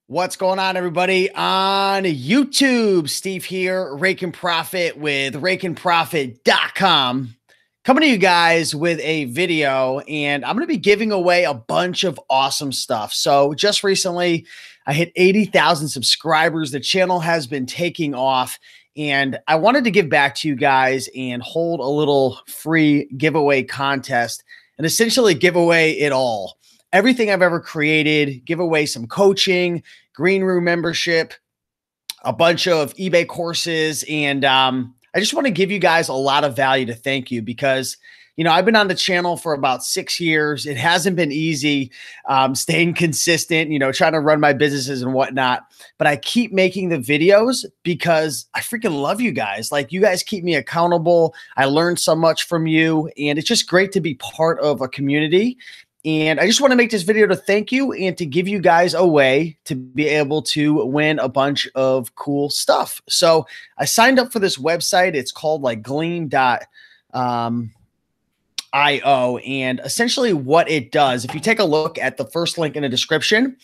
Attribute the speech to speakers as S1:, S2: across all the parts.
S1: What's going on, everybody? On YouTube, Steve here, Rake and Profit with rakeandprofit.com. Coming to you guys with a video, and I'm going to be giving away a bunch of awesome stuff. So just recently, I hit 80,000 subscribers. The channel has been taking off, and I wanted to give back to you guys and hold a little free giveaway contest and essentially give away it all. Everything I've ever created, give away some coaching, green room membership, a bunch of eBay courses. And I just want to give you guys a lot of value to thank you because, I've been on the channel for about 6 years. It hasn't been easy staying consistent, trying to run my businesses and whatnot. But I keep making the videos because I freaking love you guys. Like, you guys keep me accountable. I learn so much from you. And it's just great to be part of a community. And I just want to make this video to thank you and to give you guys a way to be able to win a bunch of cool stuff. So I signed up for this website. It's called like gleam.io. And essentially what it does, if you take a look at the first link in the description,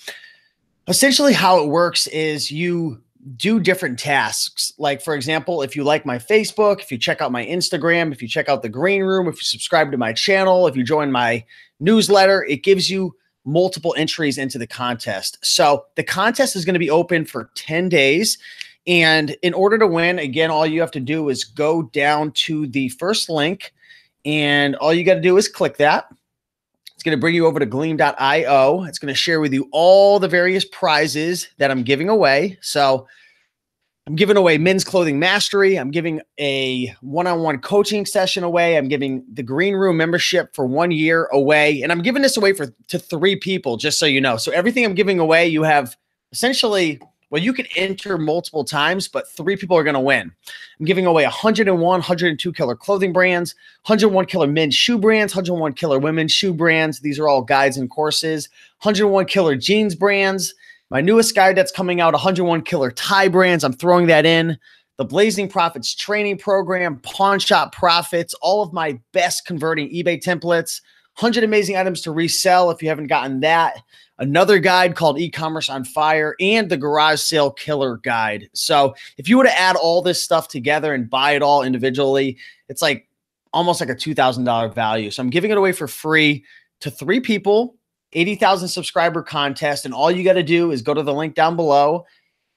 S1: essentially how it works is you do different tasks. Like, for example, if you like my Facebook, if you check out my Instagram, if you check out the green room, if you subscribe to my channel, if you join my newsletter, it gives you multiple entries into the contest. So the contest is going to be open for 10 days. And in order to win, again, all you have to do is go down to the first link, and all you got to do is click that. It's going to bring you over to gleam.io. It's going to share with you all the various prizes that I'm giving away. So I'm giving away men's clothing mastery. I'm giving a one-on-one coaching session away. I'm giving the green room membership for 1 year away. And I'm giving this away to 3 people, just so you know. So everything I'm giving away, you have essentially, well, you can enter multiple times, but 3 people are going to win. I'm giving away 101, 102 killer clothing brands, 101 killer men's shoe brands, 101 killer women's shoe brands. These are all guides and courses. 101 killer jeans brands. My newest guide that's coming out, 101 killer tie brands. I'm throwing that in. The Blazing Profits training program, Pawn Shop Profits, all of my best converting eBay templates, 100 amazing items to resell if you haven't gotten that. Another guide called eCommerce on Fire, and the Garage Sale Killer Guide. So if you were to add all this stuff together and buy it all individually, it's like almost like a $2,000 value. So I'm giving it away for free to 3 people. 80,000 subscriber contest. And all you got to do is go to the link down below,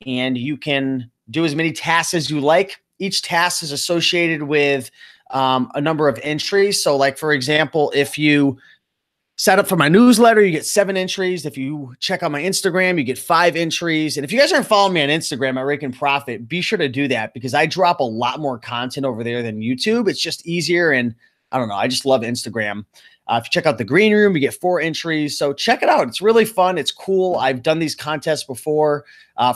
S1: and you can do as many tasks as you like. Each task is associated with a number of entries. So like, for example, if you set up for my newsletter, you get 7 entries. If you check out my Instagram, you get 5 entries. And if you guys aren't following me on Instagram at Rake and Profit, be sure to do that because I drop a lot more content over there than YouTube. It's just easier. And I don't know, I just love Instagram. If you check out the green room, you get 4 entries. So check it out. It's really fun. It's cool. I've done these contests before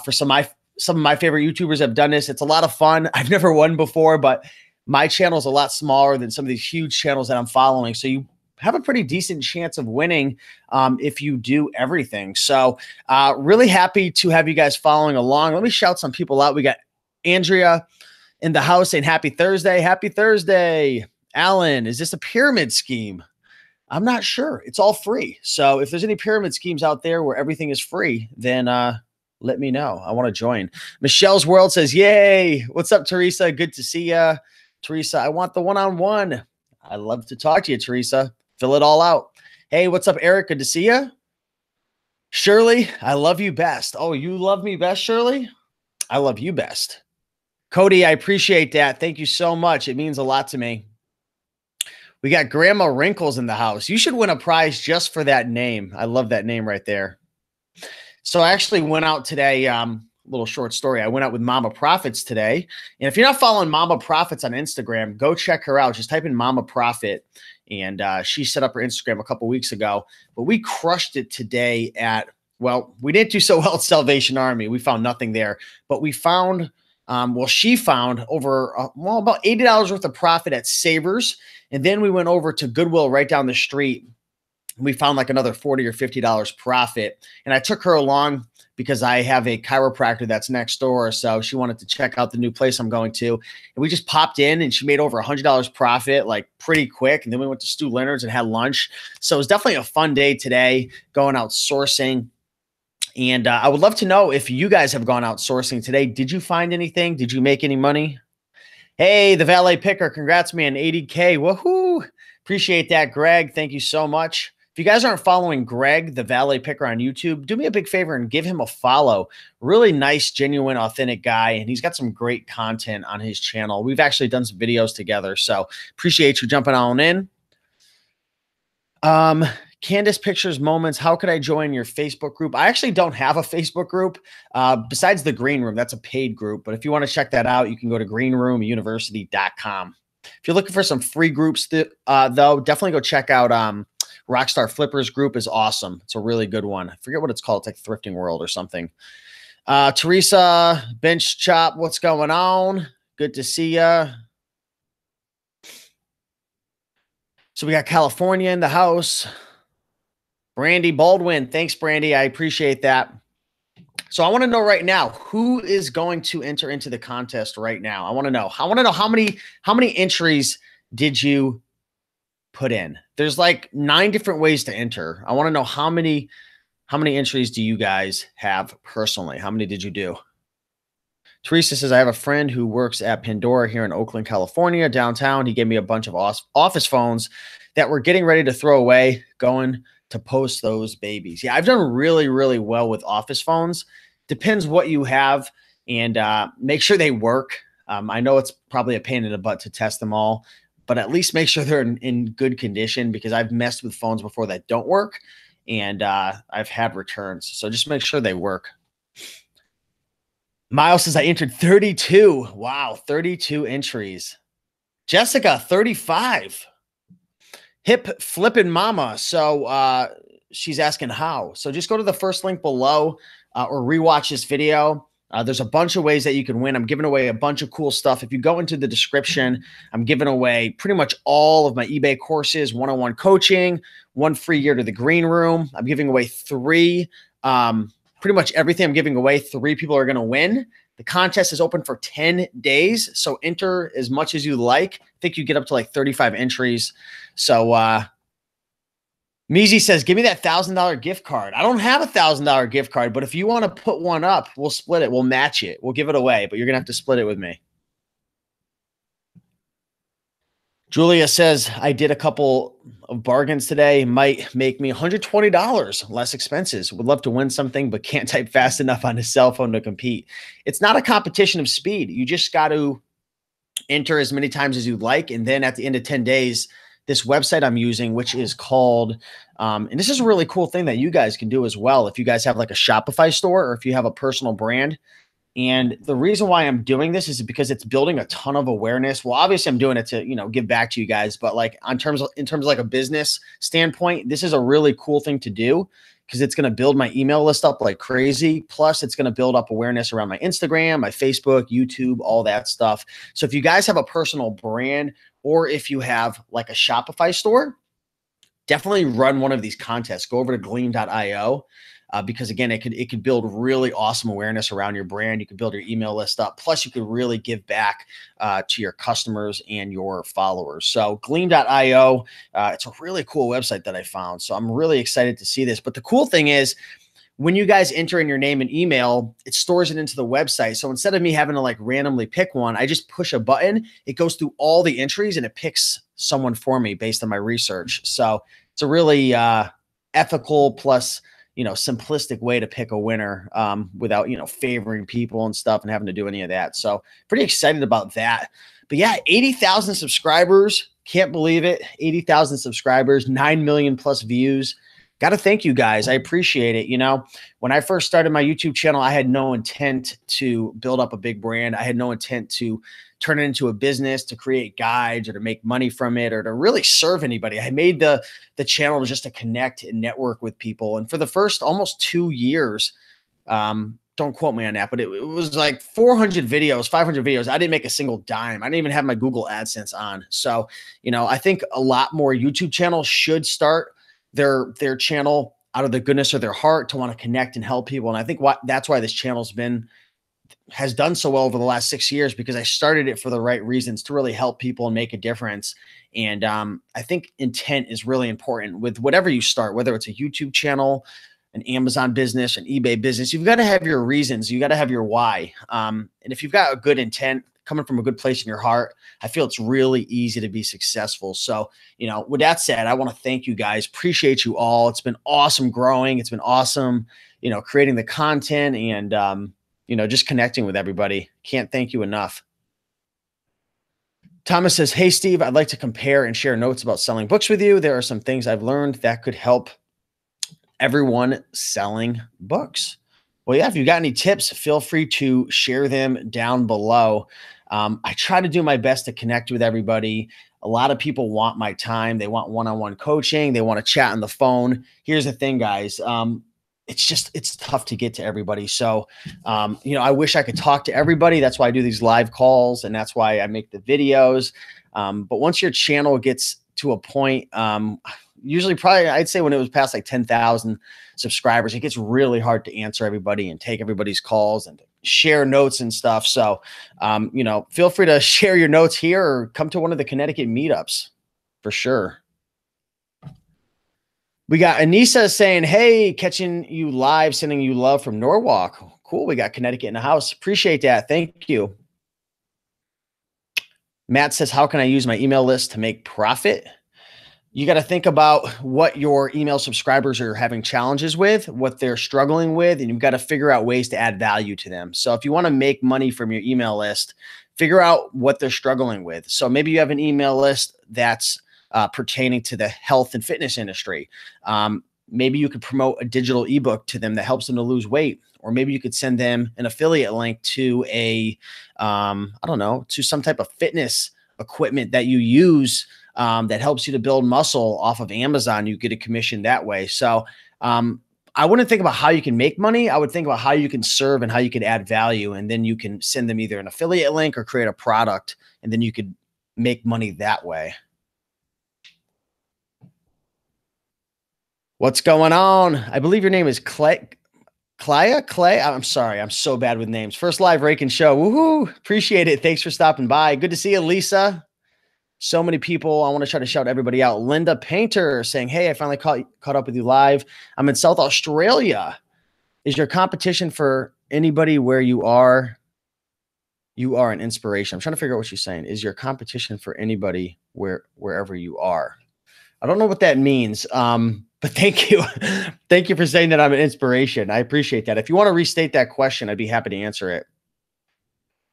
S1: for some of my favorite YouTubers have done this. It's a lot of fun. I've never won before, but my channel is a lot smaller than some of these huge channels that I'm following. So you have a pretty decent chance of winning if you do everything. So really happy to have you guys following along. Let me shout some people out. We got Andrea in the house saying happy Thursday. Happy Thursday. Alan, is this a pyramid scheme? I'm not sure. It's all free. So if there's any pyramid schemes out there where everything is free, then let me know. I want to join. Michelle's World says, yay. What's up, Teresa? Good to see you. Teresa, I want the one-on-one. I love to talk to you, Teresa. Fill it all out. Hey, what's up, Eric? Good to see you. Shirley, I love you best. Oh, you love me best, Shirley? I love you best. Cody, I appreciate that. Thank you so much. It means a lot to me. We got Grandma Wrinkles in the house. You should win a prize just for that name. I love that name right there. So I actually went out today, little short story. I went out with Mama Profits today. And if you're not following Mama Profits on Instagram, go check her out. Just type in Mama Profit. And she set up her Instagram a couple weeks ago. But we crushed it today at, well, we didn't do so well at Salvation Army. We found nothing there. But we found, she found over, about $80 worth of profit at Savers. And then we went over to Goodwill right down the street. We found like another $40 or $50 profit. And I took her along because I have a chiropractor that's next door. So she wanted to check out the new place I'm going to. And we just popped in and she made over $100 profit, like pretty quick. And then we went to Stu Leonard's and had lunch. So it was definitely a fun day today, going out sourcing. And I would love to know if you guys have gone out sourcing today. Did you find anything? Did you make any money? Hey, the valet picker. Congrats, man. 80K. Woohoo. Appreciate that, Greg. Thank you so much. If you guys aren't following Greg, the valet picker on YouTube, do me a big favor and give him a follow. Really nice, genuine, authentic guy. And he's got some great content on his channel. We've actually done some videos together. So appreciate you jumping on in. Candace Pictures Moments. How could I join your Facebook group? I actually don't have a Facebook group besides the Green Room. That's a paid group. But if you want to check that out, you can go to greenroomuniversity.com. If you're looking for some free groups, though, definitely go check out Rockstar Flippers group is awesome. It's a really good one. I forget what it's called. It's like Thrifting World or something. Teresa Bench Chop, what's going on? Good to see ya. So we got California in the house. Brandy Baldwin. Thanks, Brandy. I appreciate that. So I want to know right now, who is going to enter into the contest right now? I want to know. I want to know how many entries did you put in? There's like 9 different ways to enter. I want to know how many entries do you guys have personally? How many did you do? Teresa says, I have a friend who works at Pandora here in Oakland, California, downtown. He gave me a bunch of office phones that we're getting ready to throw away, going to post those babies. Yeah, I've done really, really well with office phones. Depends what you have, and make sure they work. I know it's probably a pain in the butt to test them all, but at least make sure they're in good condition, because I've messed with phones before that don't work, and I've had returns. So just make sure they work. Miles says, I entered 32. Wow, 32 entries. Jessica, 35. Hip flipping mama. So she's asking how. So just go to the first link below or rewatch this video. There's a bunch of ways that you can win. I'm giving away a bunch of cool stuff. If you go into the description, I'm giving away pretty much all of my eBay courses, one-on-one coaching, 1 free year to the Green Room. I'm giving away 3 pretty much everything I'm giving away. 3 people are going to win. The contest is open for 10 days. So enter as much as you like. I think you get up to like 35 entries. So Meezy says, give me that $1,000 gift card. I don't have a $1,000 gift card, but if you want to put one up, we'll split it. We'll match it. We'll give it away, but you're going to have to split it with me. Julia says, I did a couple of bargains today. Might make me $120 less expenses. Would love to win something, but can't type fast enough on his cell phone to compete. It's not a competition of speed. You just got to enter as many times as you'd like. And then at the end of 10 days, this website I'm using, which is called, and this is a really cool thing that you guys can do as well. If you guys have like a Shopify store, or if you have a personal brand. And the reason why I'm doing this is because it's building a ton of awareness. Well, obviously I'm doing it to, give back to you guys, but like in terms of like a business standpoint, this is a really cool thing to do, because it's going to build my email list up like crazy. Plus it's going to build up awareness around my Instagram, my Facebook, YouTube, all that stuff. So if you guys have a personal brand, or if you have like a Shopify store, definitely run one of these contests. Go over to gleam.io. Because again, it could build really awesome awareness around your brand. You can build your email list up. Plus, you could really give back to your customers and your followers. So Gleam.io, it's a really cool website that I found. So I'm really excited to see this. But the cool thing is, when you guys enter in your name and email, it stores it into the website. So instead of me having to like randomly pick one, I just push a button. It goes through all the entries and it picks someone for me based on my research. So it's a really ethical plus simplistic way to pick a winner without, favoring people and stuff and having to do any of that. So pretty excited about that. But yeah, 80,000 subscribers. Can't believe it. 80,000 subscribers, 9 million plus views. Got to thank you guys. I appreciate it. When I first started my YouTube channel, I had no intent to build up a big brand. I had no intent to turn it into a business, to create guides or to make money from it or to really serve anybody. I made the channel just to connect and network with people. And for the first almost 2 years, don't quote me on that, but it was like 400 videos, 500 videos. I didn't make a single dime. I didn't even have my Google AdSense on. So, I think a lot more YouTube channels should start their channel out of the goodness of their heart to want to connect and help people. And I think that's why this channel's has done so well over the last 6 years, because I started it for the right reasons, to really help people and make a difference. And I think intent is really important with whatever you start, whether it's a YouTube channel, an Amazon business, an eBay business, you've got to have your reasons. You got to have your why. And if you've got a good intent coming from a good place in your heart, I feel it's really easy to be successful. So, with that said, I want to thank you guys. Appreciate you all. It's been awesome growing. It's been awesome, creating the content and, just connecting with everybody. Can't thank you enough. Thomas says, hey, Steve, I'd like to compare and share notes about selling books with you. There are some things I've learned that could help everyone selling books. Well, yeah, if you've got any tips, feel free to share them down below. I try to do my best to connect with everybody. A lot of people want my time. They want one-on-one coaching. They want to chat on the phone. Here's the thing, guys. It's tough to get to everybody. So, I wish I could talk to everybody. That's why I do these live calls, and that's why I make the videos. But once your channel gets to a point, usually probably I'd say when it was past like 10,000 subscribers, it gets really hard to answer everybody and take everybody's calls and share notes and stuff. So, feel free to share your notes here or come to one of the Connecticut meetups for sure. We got Anissa saying, hey, catching you live, sending you love from Norwalk. Cool. We got Connecticut in the house. Appreciate that. Thank you. Matt says, how can I use my email list to make profit? You got to think about what your email subscribers are having challenges with, what they're struggling with, and you've got to figure out ways to add value to them. So if you want to make money from your email list, figure out what they're struggling with. So maybe you have an email list that's pertaining to the health and fitness industry. Maybe you could promote a digital ebook to them that helps them to lose weight, or maybe you could send them an affiliate link to to some type of fitness equipment that you use that helps you to build muscle off of Amazon. You get a commission that way. So I wouldn't think about how you can make money. I would think about how you can serve and how you can add value. And then you can send them either an affiliate link or create a product, and then you could make money that way. What's going on? I believe your name is Clay. I'm sorry. I'm so bad with names. First live raking show. Woohoo. Appreciate it. Thanks for stopping by. Good to see you, Lisa. So many people. I want to try to shout everybody out. Linda Painter saying, hey, I finally caught up with you live. I'm in South Australia. Is your competition for anybody where you are? You are an inspiration. I'm trying to figure out what she's saying. Is your competition for anybody wherever you are? I don't know what that means. But thank you. Thank you for saying that I'm an inspiration. I appreciate that. If you want to restate that question, I'd be happy to answer it.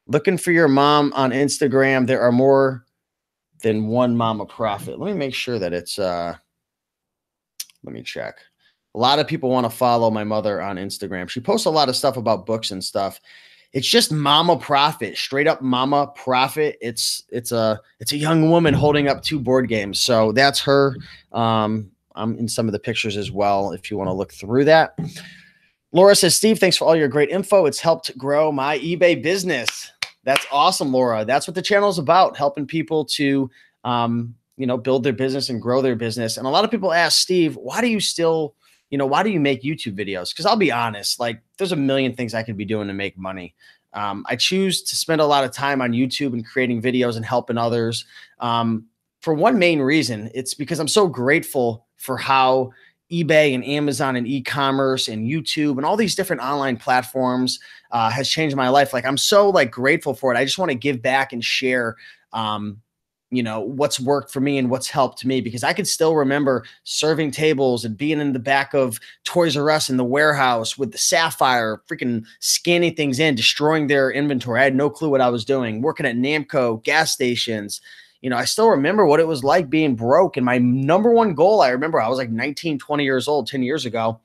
S1: Looking for your mom on Instagram. There are more than one mama prophet. Let me make sure that it's, let me check. A lot of people want to follow my mother on Instagram. She posts a lot of stuff about books and stuff. It's just mama prophet, straight up mama prophet. It's a young woman holding up 2 board games. So that's her. I'm in some of the pictures as well, if you want to look through that. Laura says, Steve, thanks for all your great info. It's helped grow my eBay business. That's awesome, Laura. That's what the channel is about, helping people to, build their business and grow their business. And a lot of people ask, Steve, why do you make YouTube videos? Because I'll be honest, like there's a million things I could be doing to make money. I choose to spend a lot of time on YouTube and creating videos and helping others. For one main reason, it's because I'm so grateful for how eBay and Amazon and e-commerce and YouTube and all these different online platforms has changed my life. Like I'm so grateful for it. I just want to give back and share, what's worked for me and what's helped me, because I could still remember serving tables and being in the back of Toys R Us in the warehouse with the Sapphire, freaking scanning things in, destroying their inventory. I had no clue what I was doing, working at Namco gas stations. I still remember what it was like being broke. And my number one goal, I remember I was like 19, 20 years old, 10 years ago,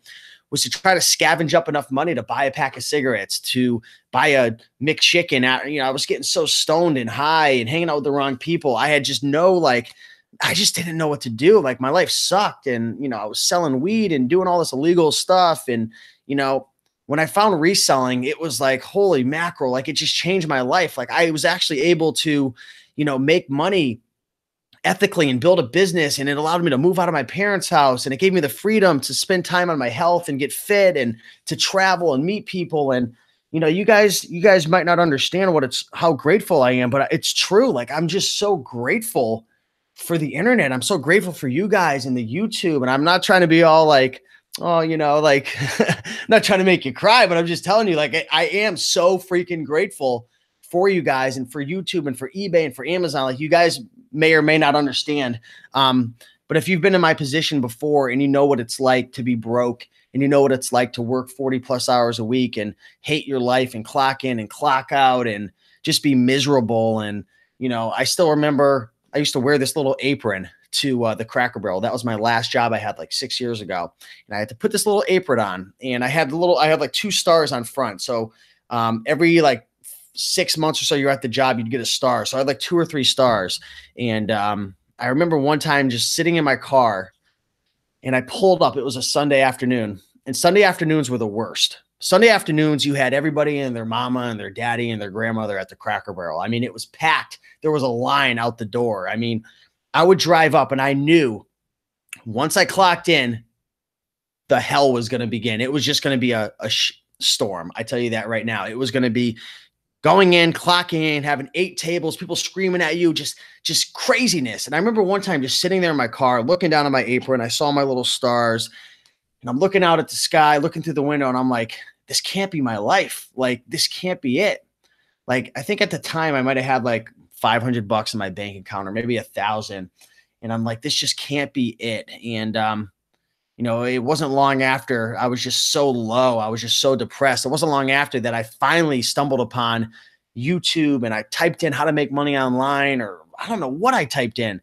S1: was to try to scavenge up enough money to buy a pack of cigarettes, to buy a McChicken. I was getting so stoned and high and hanging out with the wrong people. I had just I just didn't know what to do. Like my life sucked. And, I was selling weed and doing all this illegal stuff. And, when I found reselling, it was like, holy mackerel, like it just changed my life. Like I was actually able to, make money ethically and build a business. And it allowed me to move out of my parents' house. And it gave me the freedom to spend time on my health and get fit and to travel and meet people. And, you guys might not understand how grateful I am, but it's true. Like, I'm just so grateful for the internet. I'm so grateful for you guys and the YouTube. And I'm not trying to be all like, Oh, like not trying to make you cry, but I'm just telling you, like, I am so freaking grateful for you guys and for YouTube and for eBay and for Amazon. Like, you guys may or may not understand. But if you've been in my position before and you know what it's like to be broke and you know what it's like to work 40 plus hours a week and hate your life and clock in and clock out and just be miserable. And, I still remember I used to wear this little apron to the Cracker Barrel. That was my last job I had like 6 years ago. And I had to put this little apron on, and I had like 2 stars on front. So every like 6 months or so you're at the job, you'd get a star. So I had like 2 or 3 stars. And I remember one time just sitting in my car and I pulled up. It was a Sunday afternoon, and Sunday afternoons were the worst. Sunday afternoons, you had everybody and their mama and their daddy and their grandmother at the Cracker Barrel. I mean, it was packed. There was a line out the door. I mean, I would drive up and I knew once I clocked in, the hell was going to begin. It was just going to be a storm. I tell you that right now. It was going to be going in, clocking in, having 8 tables, people screaming at you, just craziness. And I remember one time just sitting there in my car, looking down at my apron. I saw my little stars, and I'm looking out at the sky, looking through the window, and I'm like, this can't be my life. Like, this can't be it. Like, I think at the time I might have had like $500 in my bank account or maybe 1,000. And I'm like, this just can't be it. And, it wasn't long after I was just so low. I was just so depressed. It wasn't long after that I finally stumbled upon YouTube, and I typed in how to make money online, or I don't know what I typed in,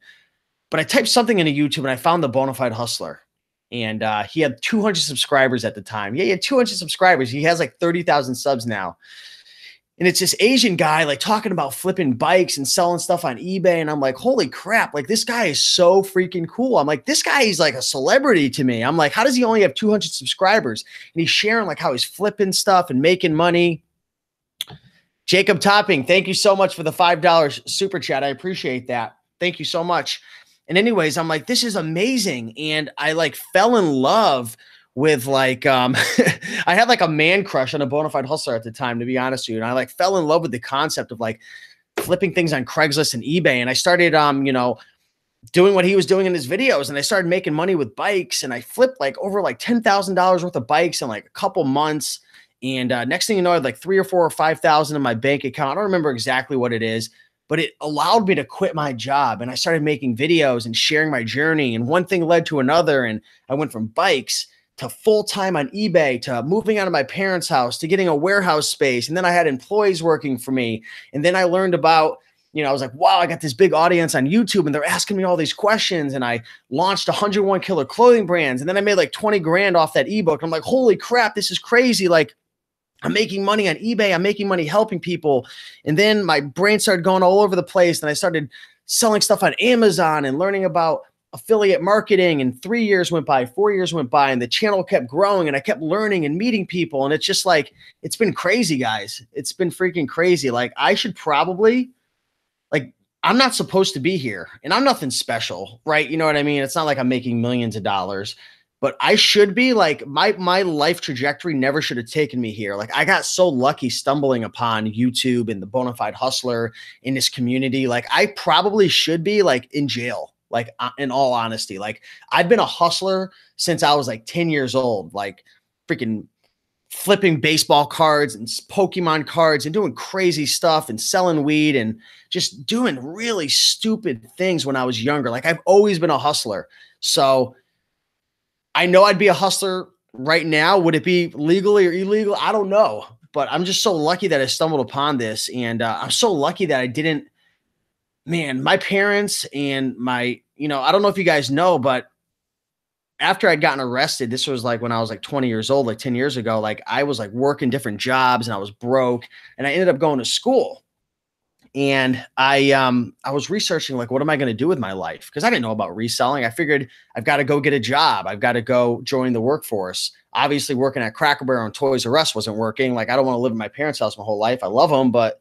S1: but I typed something into YouTube and I found the Bonafide Hustler. And he had 200 subscribers at the time. Yeah, he had 200 subscribers. He has like 30,000 subs now. And it's this Asian guy like talking about flipping bikes and selling stuff on eBay. And I'm like, holy crap, like this guy is so freaking cool. I'm like, this guy is like a celebrity to me. I'm like, how does he only have 200 subscribers? And he's sharing like how he's flipping stuff and making money. Jacob Topping, thank you so much for the $5 super chat. I appreciate that. Thank you so much. And anyways, I'm like, this is amazing. And I like fell in love with like, I had like a man crush on a Bonafide Hustler at the time, to be honest with you. And I like fell in love with the concept of like flipping things on Craigslist and eBay. And I started, doing what he was doing in his videos. And I started making money with bikes, and I flipped like over like $10,000 worth of bikes in like a couple months. And next thing you know, I had like 3 or 4 or 5,000 in my bank account. I don't remember exactly what it is, but it allowed me to quit my job. And I started making videos and sharing my journey. And one thing led to another. And I went from bikes to full-time on eBay, to moving out of my parents' house, to getting a warehouse space. And then I had employees working for me. And then I learned about, I was like, wow, I got this big audience on YouTube and they're asking me all these questions. And I launched 101 killer clothing brands. And then I made like 20 grand off that ebook. I'm like, holy crap, this is crazy. Like, I'm making money on eBay. I'm making money helping people. And then my brain started going all over the place. And I started selling stuff on Amazon and learning about affiliate marketing. And 3 years went by, 4 years went by, and the channel kept growing, and I kept learning and meeting people. And it's just like, it's been crazy, guys. It's been freaking crazy. Like, I should probably, like, I'm not supposed to be here, and I'm nothing special, right? You know what I mean? It's not like I'm making millions of dollars. But I should be like, my life trajectory never should have taken me here. Like, I got so lucky stumbling upon YouTube and the Bonafide Hustler in this community. Like, I probably should be like in jail, like in all honesty. Like, I've been a hustler since I was like 10 years old, like freaking flipping baseball cards and Pokemon cards and doing crazy stuff and selling weed and just doing really stupid things when I was younger. Like, I've always been a hustler. So I know I'd be a hustler right now. Would it be legally or illegal? I don't know, but I'm just so lucky that I stumbled upon this. And I'm so lucky that I didn't, man, my parents and my, I don't know if you guys know, but after I'd gotten arrested, this was like when I was like 20 years old, like 10 years ago, like I was like working different jobs and I was broke, and I ended up going to school. And I was researching, like, what am I going to do with my life? Because I didn't know about reselling. I figured I've got to go get a job. I've got to go join the workforce. Obviously, working at Cracker Barrel and Toys R Us wasn't working. Like, I don't want to live in my parents' house my whole life. I love them. But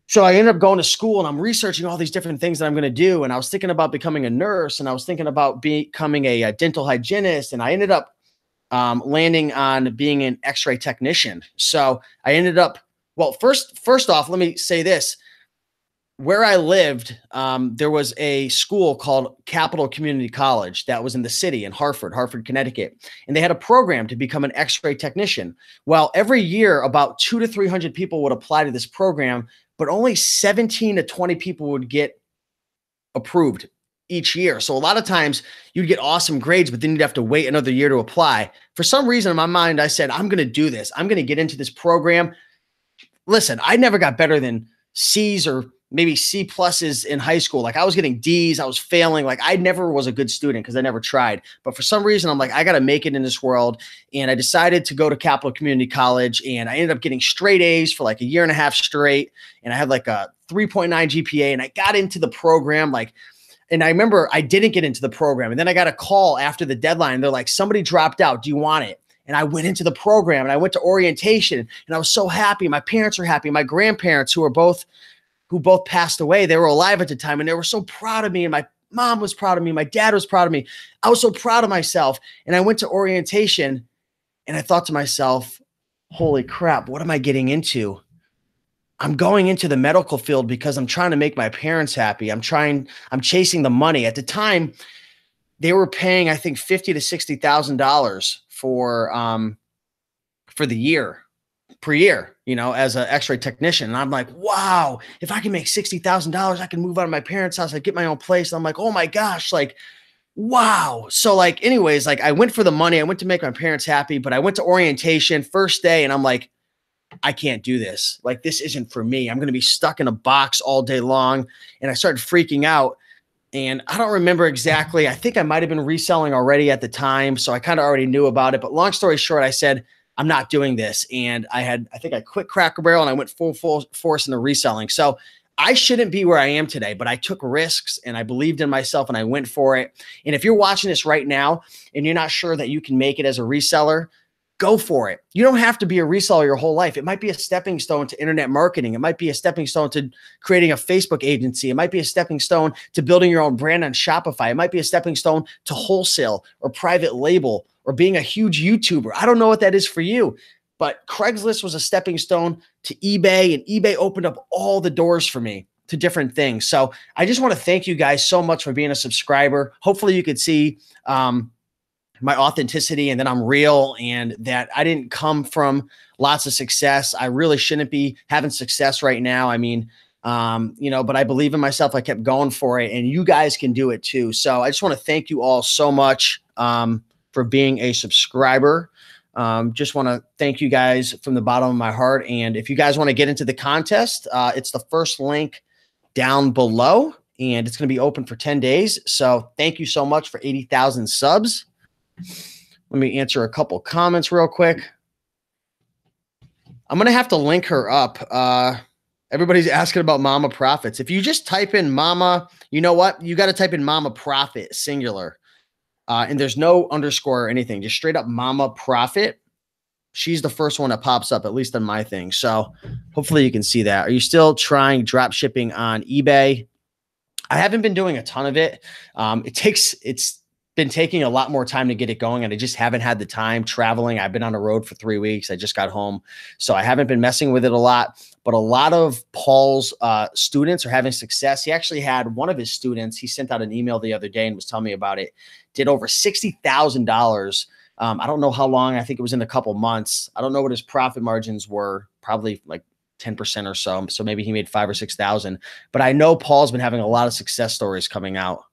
S1: so I ended up going to school, and I'm researching all these different things that I'm going to do. And I was thinking about becoming a nurse, and I was thinking about becoming a dental hygienist. And I ended up landing on being an X-ray technician. So I ended up, well, first off, let me say this. where I lived, there was a school called Capital Community College that was in the city in Hartford, Connecticut. And they had a program to become an x-ray technician. Well, every year, about 200 to 300 people would apply to this program, but only 17 to 20 people would get approved each year. So a lot of times you'd get awesome grades, but then you'd have to wait another year to apply. For some reason in my mind, I said, I'm going to do this. I'm going to get into this program. Listen, I never got better than C's or maybe C pluses in high school. Like I was getting D's, I was failing. Like I never was a good student because I never tried. But for some reason, I'm like, I got to make it in this world. And I decided to go to Capital Community College, and I ended up getting straight A's for like a year and a half straight. And I had like a 3.9 GPA, and I got into the program and I remember I didn't get into the program. And then I got a call after the deadline. They're like, somebody dropped out. Do you want it? And I went into the program, and I went to orientation, and I was so happy. My parents were happy. My grandparents, who both passed away, they were alive at the time, and they were so proud of me. And my mom was proud of me. My dad was proud of me. I was so proud of myself. And I went to orientation, and I thought to myself, holy crap, what am I getting into? I'm going into the medical field because I'm trying to make my parents happy. I'm chasing the money. At the time, they were paying, I think, $50,000 to $60,000 for the year, per year, as an x-ray technician. And I'm like, wow, if I can make $60,000, I can move out of my parents' house. I get my own place. And I'm like, oh my gosh, like, wow. So like, anyways, like I went for the money. I went to make my parents happy, but I went to orientation first day, and I'm like, I can't do this. Like, this isn't for me. I'm going to be stuck in a box all day long. And I started freaking out. And I don't remember exactly. I think I might have been reselling already at the time, so I kind of already knew about it. But long story short, I said, I'm not doing this. And I think I quit Cracker Barrel, and I went full force into reselling. So I shouldn't be where I am today, but I took risks, and I believed in myself, and I went for it. And if you're watching this right now and you're not sure that you can make it as a reseller, go for it. You don't have to be a reseller your whole life. It might be a stepping stone to internet marketing. It might be a stepping stone to creating a Facebook agency. It might be a stepping stone to building your own brand on Shopify. It might be a stepping stone to wholesale or private label or being a huge YouTuber. I don't know what that is for you, but Craigslist was a stepping stone to eBay, and eBay opened up all the doors for me to different things. So I just want to thank you guys so much for being a subscriber. Hopefully you could see, my authenticity, and that I'm real, and that I didn't come from lots of success. I really shouldn't be having success right now. I mean, but I believe in myself. I kept going for it, and you guys can do it too. So I just want to thank you all so much for being a subscriber. Just want to thank you guys from the bottom of my heart. And if you guys want to get into the contest, it's the first link down below, and it's going to be open for 10 days. So thank you so much for 80,000 subs. Let me answer a couple comments real quick. I'm going to have to link her up. Everybody's asking about Mama Profits. If you just type in Mama, you know what? You got to type in Mama Profit, singular. And there's no underscore or anything. Just straight up Mama Profit. She's the first one that pops up, at least on my thing. So hopefully you can see that. Are you still trying drop shipping on eBay? I haven't been doing a ton of it. It's been taking a lot more time to get it going, and I just haven't had the time traveling. I've been on the road for 3 weeks. I just got home, so I haven't been messing with it a lot, but a lot of Paul's students are having success. He actually had one of his students, he sent out an email the other day and was telling me about it, did over $60,000. I don't know how long. I think it was in a couple months. I don't know what his profit margins were, probably like 10% or so. So maybe he made 5,000 or 6,000, but I know Paul's been having a lot of success stories coming out.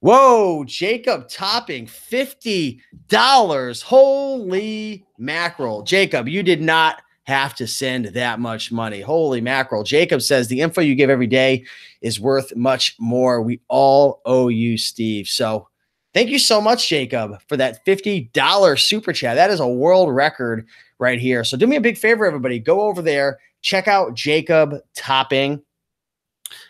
S1: Whoa, Jacob topping $50. Holy mackerel. Jacob, you did not have to send that much money. Holy mackerel. Jacob says the info you give every day is worth much more. We all owe you, Steve. So thank you so much, Jacob, for that $50 super chat. That is a world record right here. So do me a big favor, everybody. Go over there. Check out Jacob topping.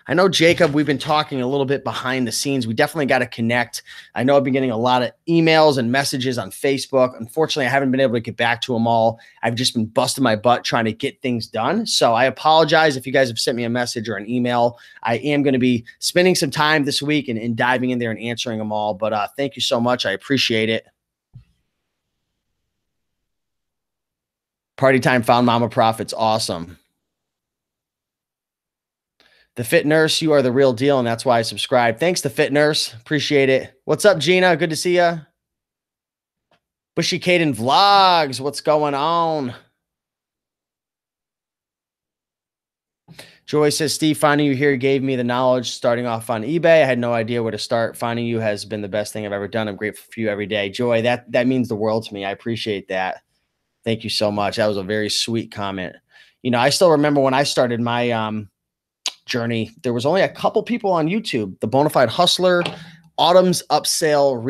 S1: I know, Jacob, we've been talking a little bit behind the scenes. We definitely got to connect. I know I've been getting a lot of emails and messages on Facebook. Unfortunately, I haven't been able to get back to them all. I've just been busting my butt trying to get things done. So I apologize if you guys have sent me a message or an email. I am going to be spending some time this week and diving in there and answering them all. But thank you so much. I appreciate it. Party Time found Mama Profits. Awesome. The Fit Nurse, you are the real deal, and that's why I subscribe. Thanks, The Fit Nurse. Appreciate it. What's up, Gina? Good to see you. Bushy Caden Vlogs, what's going on? Joy says, Steve, finding you here gave me the knowledge starting off on eBay. I had no idea where to start. Finding you has been the best thing I've ever done. I'm grateful for you every day. Joy, that means the world to me. I appreciate that. Thank you so much. That was a very sweet comment. You know, I still remember when I started my journey, there was only a couple people on YouTube, the Bonafide Hustler, Autumn's Upscale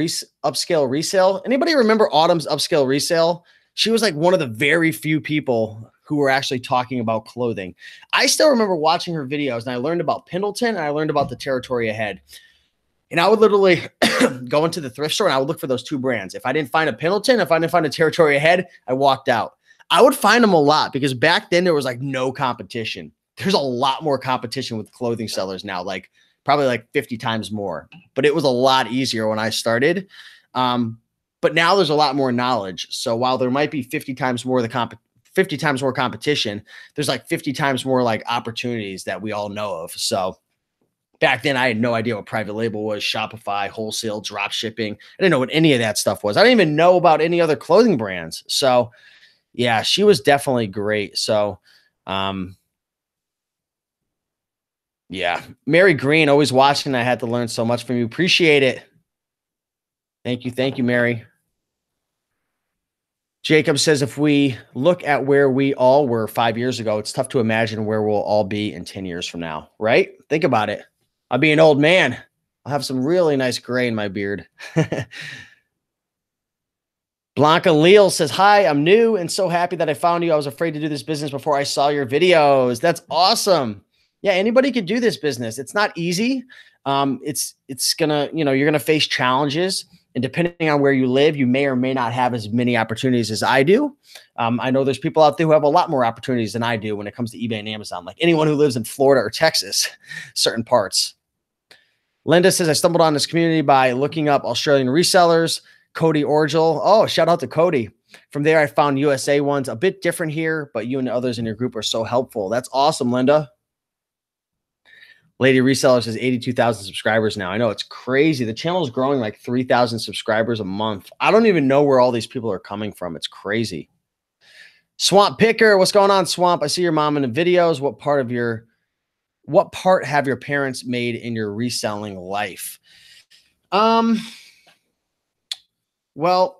S1: Resale. Anybody remember Autumn's Upscale Resale? She was like one of the very few people who were actually talking about clothing. I still remember watching her videos, and I learned about Pendleton and I learned about the Territory Ahead. And I would literally go into the thrift store and I would look for those two brands. If I didn't find a Pendleton, if I didn't find a Territory Ahead, I walked out. I would find them a lot because back then there was like no competition. There's a lot more competition with clothing sellers now, like probably like 50 times more, but it was a lot easier when I started. But now there's a lot more knowledge. So while there might be 50 times more 50 times more competition, there's like 50 times more like opportunities that we all know of. So back then I had no idea what private label was, Shopify, wholesale, drop shipping. I didn't know what any of that stuff was. I didn't even know about any other clothing brands. So yeah, she was definitely great. So, yeah, Mary Green, always watching. I had to learn so much from you. Appreciate it. Thank you. Thank you, Mary. Jacob says, if we look at where we all were 5 years ago, it's tough to imagine where we'll all be in 10 years from now, right? Think about it. I'll be an old man. I'll have some really nice gray in my beard. Blanca Leal says, hi, I'm new and so happy that I found you. I was afraid to do this business before I saw your videos. That's awesome. Yeah, anybody could do this business. It's not easy. It's gonna, you're gonna face challenges, and depending on where you live, you may or may not have as many opportunities as I do. I know there's people out there who have a lot more opportunities than I do when it comes to eBay and Amazon, like anyone who lives in Florida or Texas, certain parts. Linda says, I stumbled on this community by looking up Australian resellers. Cody Orgel. Oh, shout out to Cody. From there, I found USA ones a bit different here, but you and others in your group are so helpful. That's awesome, Linda. Lady Reseller says 82,000 subscribers now. I know, it's crazy. The channel is growing like 3,000 subscribers a month. I don't even know where all these people are coming from. It's crazy. Swamp Picker, what's going on, Swamp? I see your mom in the videos. What part have your parents made in your reselling life? Well,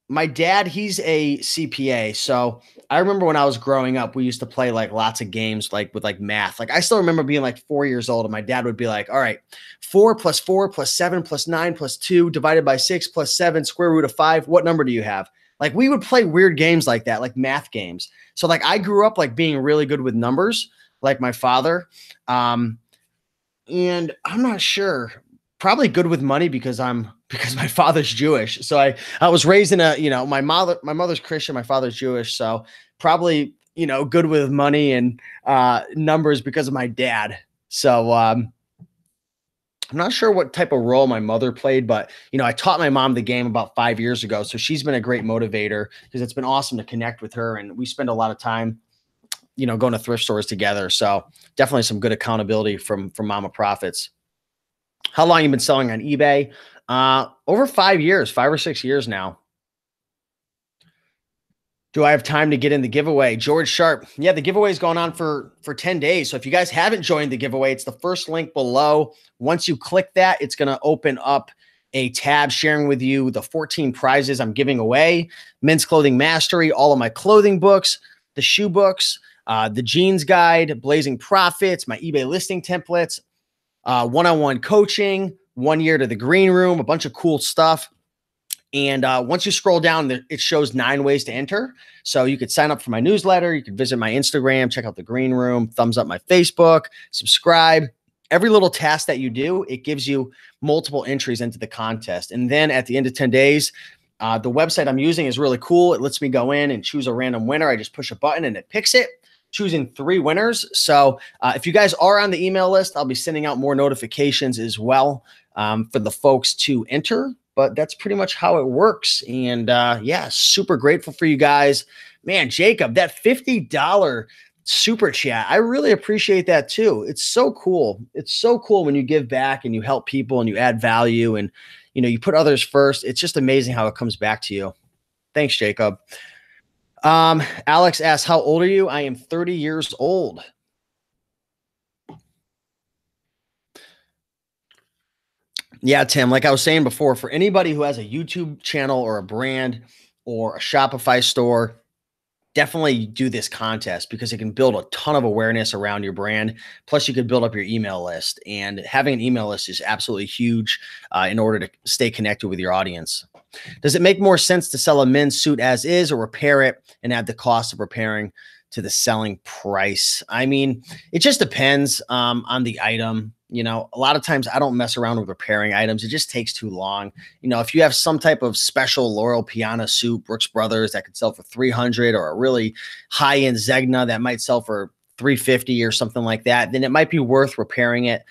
S1: my dad, he's a CPA. So I remember when I was growing up, we used to play like lots of games, like with like math. Like I still remember being like 4 years old and my dad would be like, all right, 4 plus 4 plus 7 plus 9 plus 2 divided by 6 plus 7 square root of 5. What number do you have? Like we would play weird games like that, like math games. So like I grew up like being really good with numbers, like my father. And I'm not sure, probably good with money because my father's Jewish. So I was raised in my mother's Christian, my father's Jewish. So probably, good with money and numbers because of my dad. So I'm not sure what type of role my mother played, but I taught my mom the game about 5 years ago. So she's been a great motivator because it's been awesome to connect with her. And we spend a lot of time, going to thrift stores together. So definitely some good accountability from Mama Profits. How long you been selling on eBay? Over 5 years, 5 or 6 years now. Do I have time to get in the giveaway? George Sharp. Yeah, the giveaway is going on for 10 days. So if you guys haven't joined the giveaway, it's the first link below. Once you click that, it's going to open up a tab sharing with you the 14 prizes I'm giving away. Men's Clothing Mastery, all of my clothing books, the shoe books, the jeans guide, Blazing Profits, my eBay listing templates, one-on-one coaching, 1 year to the green room, a bunch of cool stuff. And once you scroll down, it shows 9 ways to enter. So you could sign up for my newsletter. You could visit my Instagram, check out the green room, thumbs up my Facebook, subscribe. Every little task that you do, it gives you multiple entries into the contest. And then at the end of 10 days, the website I'm using is really cool. It lets me go in and choose a random winner. I just push a button and it picks it, choosing 3 winners. So if you guys are on the email list, I'll be sending out more notifications as well for the folks to enter. But that's pretty much how it works. And yeah, super grateful for you guys. Man, Jacob, that $50 super chat. I really appreciate that too. It's so cool. It's so cool when you give back and you help people and you add value and you put others first. It's just amazing how it comes back to you. Thanks, Jacob. Alex asks, how old are you? I am 30 years old. Yeah, Tim, like I was saying before, for anybody who has a YouTube channel or a brand or a Shopify store, definitely do this contest because it can build a ton of awareness around your brand. Plus, you could build up your email list, and having an email list is absolutely huge in order to stay connected with your audience. Does it make more sense to sell a men's suit as is or repair it and add the cost of repairing to the selling price? I mean, it just depends on the item. A lot of times I don't mess around with repairing items. It just takes too long. If you have some type of special Laurel Piana suit, Brooks Brothers, that could sell for $300, or a really high-end Zegna that might sell for $350 or something like that, then it might be worth repairing it.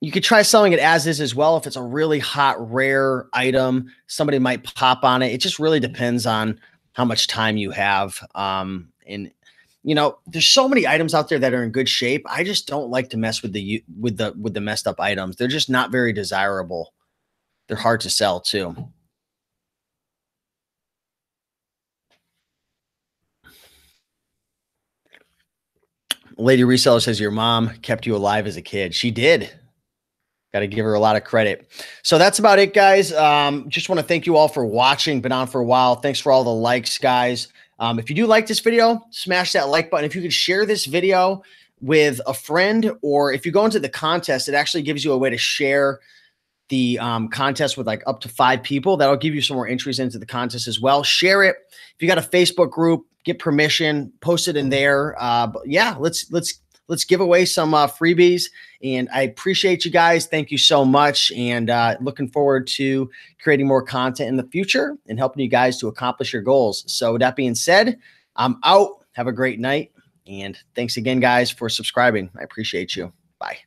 S1: You could try selling it as is as well. If it's a really hot, rare item, somebody might pop on it. It just really depends on how much time you have. There's so many items out there that are in good shape. I just don't like to mess with the messed up items. They're just not very desirable. They're hard to sell too. Lady Reseller says your mom kept you alive as a kid. She did. Got to give her a lot of credit. So that's about it, guys. Just want to thank you all for watching. Been on for a while. Thanks for all the likes, guys. If you do like this video, smash that like button. If you could share this video with a friend, or if you go into the contest, it actually gives you a way to share the contest with like up to 5 people. That'll give you some more entries into the contest as well. Share it. If you got a Facebook group, get permission, post it in there. But yeah, let's give away some freebies. And I appreciate you guys. Thank you so much. And looking forward to creating more content in the future and helping you guys to accomplish your goals. So with that being said, I'm out. Have a great night. And thanks again, guys, for subscribing. I appreciate you. Bye.